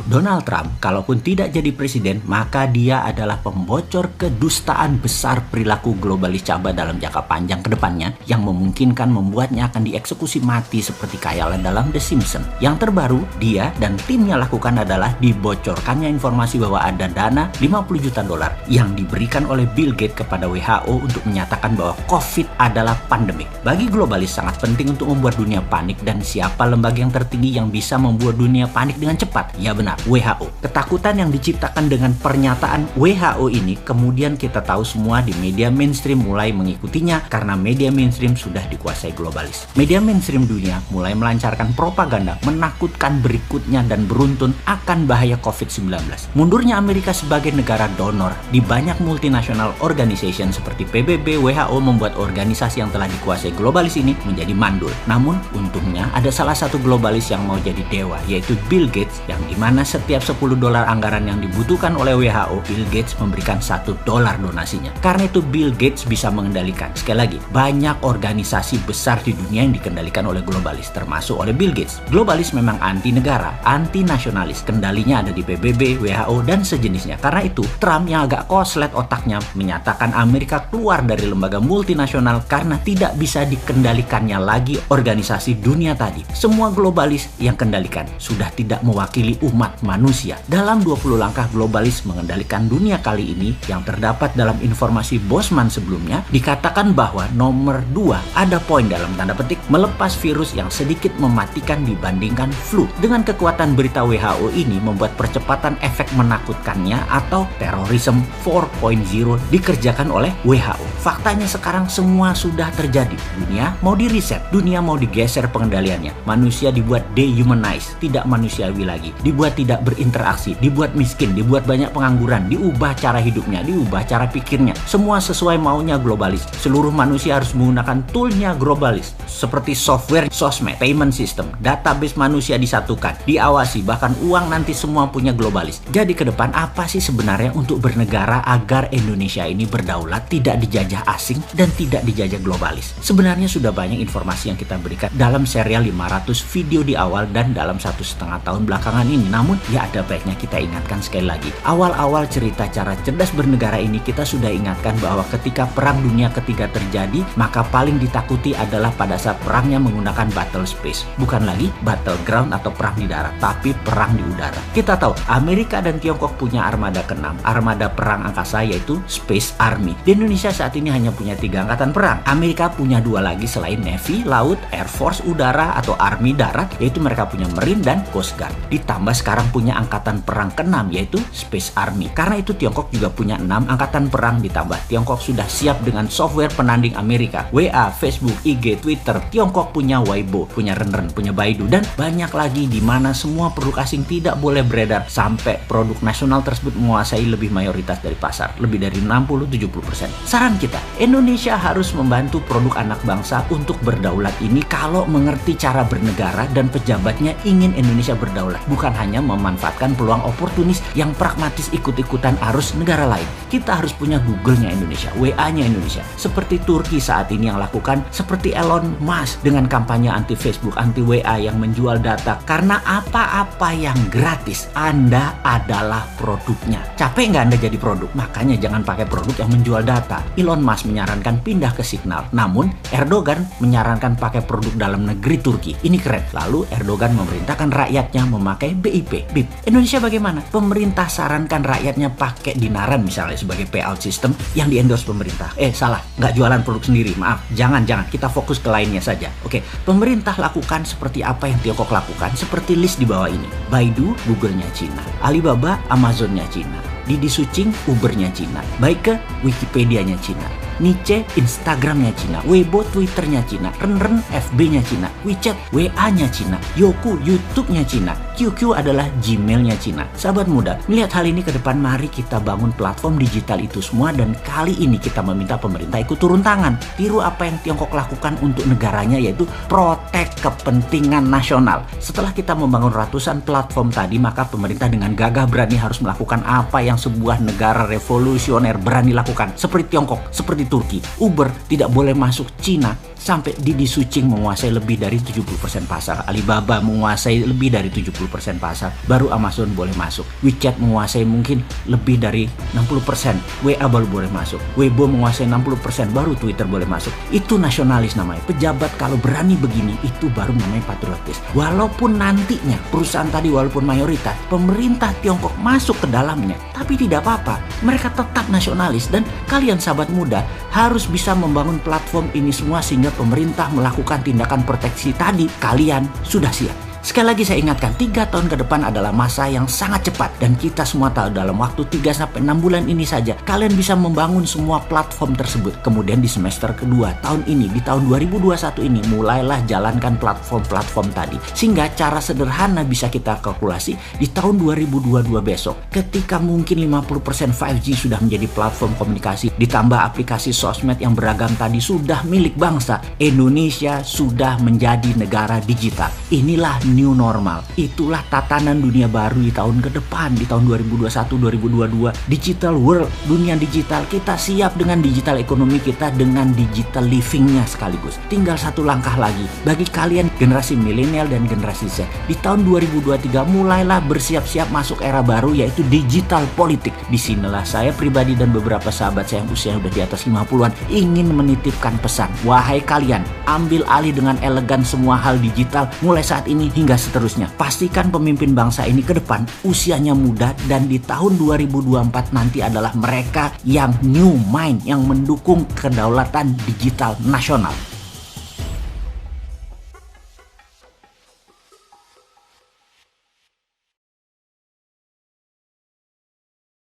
Donald Trump, kalaupun tidak jadi presiden, maka dia adalah pembocor kedustaan besar perilaku globalis cabai dalam jangka panjang ke depannya yang memungkinkan membuatnya akan dieksekusi mati seperti khayalan dalam The Simpsons. Yang terbaru, dia dan timnya lakukan adalah dibocorkannya informasi bahwa ada dana 50 juta dolar yang diberikan oleh Bill Gates kepada WHO untuk menyatakan bahwa COVID adalah pandemik. Bagi globalis sangat penting untuk membuat dunia panik, dan siapa lembaga yang tertinggi yang bisa membuat dunia panik dengan cepat? Ya benar, WHO. Ketakutan yang diciptakan dengan pernyataan WHO ini kemudian kita tahu semua di media mainstream mulai mengikutinya karena media mainstream sudah dikuasai globalis. Media mainstream dunia mulai melancarkan propaganda menakutkan berikutnya dan beruntun akan bahaya COVID-19. Mundurnya Amerika sebagai negara donor di banyak multinational organization seperti PBB, WHO membuat organisasi yang telah dikuasai globalis ini menjadi mandul. Namun untungnya ada salah satu globalis yang mau jadi dewa, yaitu Bill Gates, yang dimana setiap 10 dolar anggaran yang dibutuhkan oleh WHO, Bill Gates memberikan $1 donasinya. Karena itu Bill Gates bisa mengendalikan. Sekali lagi, banyak organisasi besar di dunia yang dikendalikan oleh globalis, termasuk oleh Bill Gates. Globalis memang anti negara, anti nasionalis. Kendalinya ada di PBB, WHO, dan sejenisnya. Karena itu, Trump yang agak koslet otaknya menyatakan Amerika keluar dari lembaga multinasional karena tidak bisa dikendalikannya lagi organisasi dunia tadi. Semua globalis yang kendalikan sudah tidak mewakili umat manusia. Dalam 20 langkah globalis mengendalikan dunia kali ini yang terdapat dalam informasi Bosman sebelumnya, dikatakan bahwa nomor 2 ada poin dalam tanda petik melepas virus yang sedikit mematikan dibandingkan flu. Dengan kekuatan berita WHO ini membuat percepatan efek menakutkannya atau terorisme 4.0 dikerjakan oleh WHO. Faktanya sekarang semua sudah terjadi. Dunia mau di-reset, dunia mau digeser pengendaliannya. Manusia dibuat dehumanize, tidak manusiawi lagi. Dibuat tidak berinteraksi, dibuat miskin, dibuat banyak pengangguran, diubah cara hidupnya, diubah cara pikirnya. Semua sesuai maunya globalis. Seluruh manusia harus menggunakan toolnya globalis. Seperti software, sosmed, payment system, database manusia disatukan, diawasi, bahkan uang nanti semua punya globalis. Jadi ke depan apa sih sebenarnya untuk bernegara agar Indonesia ini berdaulat, tidak dijajah asing, dan tidak dijajah globalis? Sebenarnya sudah banyak informasi yang kita berikan dalam serial 500 video di awal dan dalam 1,5 tahun belakangan ini. Namun ya ada baiknya kita ingatkan sekali lagi. Awal-awal cerita cara cerdas bernegara ini kita sudah ingatkan bahwa ketika Perang Dunia Ketiga terjadi, maka paling ditakuti adalah pada saat perangnya menggunakan battle space. Bukan lagi battleground atau perang di darat, tapi perang di udara. Kita tahu Amerika dan Tiongkok punya armada ke-6, armada perang angkasa, yaitu Space Army. Di Indonesia saat ini hanya punya 3 angkatan perang. Amerika punya 2 lagi selain Navy, Laut, Air Force, Udara atau Army Darat, yaitu mereka punya Marine dan Coast Guard. Ditambah sekarang punya angkatan perang ke-6 yaitu Space Army. Karena itu Tiongkok juga punya 6 angkatan perang, ditambah Tiongkok sudah siap dengan software penanding Amerika. WA, Facebook, IG, Twitter. Tiongkok punya Weibo, punya Renren, punya Baidu, dan banyak lagi di mana semua produk asing tidak boleh beredar sampai produk nasional tersebut menguasai lebih mayoritas dari pasar, lebih dari 60-70%. Saran kita, Indonesia harus membantu produk anak bangsa untuk berdaulat ini kalau mengerti cara bernegara dan pejabatnya ingin Indonesia berdaulat, bukan hanya memanfaatkan peluang oportunis yang pragmatis ikut-ikutan arus negara lain. Kita harus punya Google-nya Indonesia, WA-nya Indonesia, seperti Turki saat ini yang lakukan, seperti Elon Musk dengan kampanye anti Facebook, anti WA yang menjual data. Karena apa-apa yang gratis, Anda adalah produknya. Capek nggak Anda jadi produk? Makanya jangan pakai produk yang menjual data. Elon Musk menyarankan pindah ke Signal, namun Erdogan menyarankan pakai produk dalam negeri Turki. Ini keren. Lalu Erdogan memerintahkan rakyatnya memakai BIP. Indonesia bagaimana? Pemerintah sarankan rakyatnya pakai dinaran misalnya sebagai payout system yang di-endorse pemerintah. Salah, nggak jualan produk sendiri. Maaf, jangan. Kita fokus ke lainnya saja. Oke, pemerintah lakukan seperti apa yang Tiongkok lakukan, seperti list di bawah ini. Baidu, Google-nya Cina. Alibaba, Amazon-nya Cina. Didi Sucing, Uber-nya Cina. Baike, Wikipedia-nya Cina. Niche, Instagram-nya Cina. Weibo, Twitter-nya Cina. Renren, FB-nya Cina. WeChat, WA-nya Cina. Youku, YouTube-nya Cina. QQ adalah Gmail-nya Cina. Sahabat muda, melihat hal ini ke depan, mari kita bangun platform digital itu semua, dan kali ini kita meminta pemerintah ikut turun tangan. Tiru apa yang Tiongkok lakukan untuk negaranya, yaitu protek kepentingan nasional. Setelah kita membangun ratusan platform tadi, maka pemerintah dengan gagah berani harus melakukan apa yang sebuah negara revolusioner berani lakukan. Seperti Tiongkok, seperti Turki. Uber tidak boleh masuk Cina sampai Didi Sucing menguasai lebih dari 70% pasar. Alibaba menguasai lebih dari 70% pasar. Baru Amazon boleh masuk. WeChat menguasai mungkin lebih dari 60%. WA baru boleh masuk. Weibo menguasai 60%. Baru Twitter boleh masuk. Itu nasionalis namanya. Pejabat kalau berani begini, itu baru namanya patriotis. Walaupun nantinya perusahaan tadi walaupun mayoritas, pemerintah Tiongkok masuk ke dalamnya, tapi tidak apa-apa. Mereka tetap nasionalis. Dan kalian sahabat muda harus bisa membangun platform ini semua sehingga pemerintah melakukan tindakan proteksi tadi. Kalian sudah siap. Sekali lagi saya ingatkan, 3 tahun ke depan adalah masa yang sangat cepat. Dan kita semua tahu dalam waktu 3-6 bulan ini saja, kalian bisa membangun semua platform tersebut. Kemudian di semester kedua tahun ini, di tahun 2021 ini, mulailah jalankan platform-platform tadi. Sehingga cara sederhana bisa kita kalkulasi di tahun 2022 besok. Ketika mungkin 50% 5G sudah menjadi platform komunikasi, ditambah aplikasi sosmed yang beragam tadi sudah milik bangsa, Indonesia sudah menjadi negara digital. Inilah new normal. Itulah tatanan dunia baru di tahun ke depan, di tahun 2021-2022. Digital world, dunia digital. Kita siap dengan digital ekonomi kita, dengan digital livingnya sekaligus. Tinggal satu langkah lagi. Bagi kalian generasi milenial dan generasi Z, di tahun 2023 mulailah bersiap-siap masuk era baru, yaitu digital politik. Disinilah saya pribadi dan beberapa sahabat saya yang usia udah di atas 50-an ingin menitipkan pesan. Wahai kalian, ambil alih dengan elegan semua hal digital mulai saat ini hingga seterusnya. Pastikan pemimpin bangsa ini ke depan usianya muda, dan di tahun 2024 nanti adalah mereka yang new mind, yang mendukung kedaulatan digital nasional.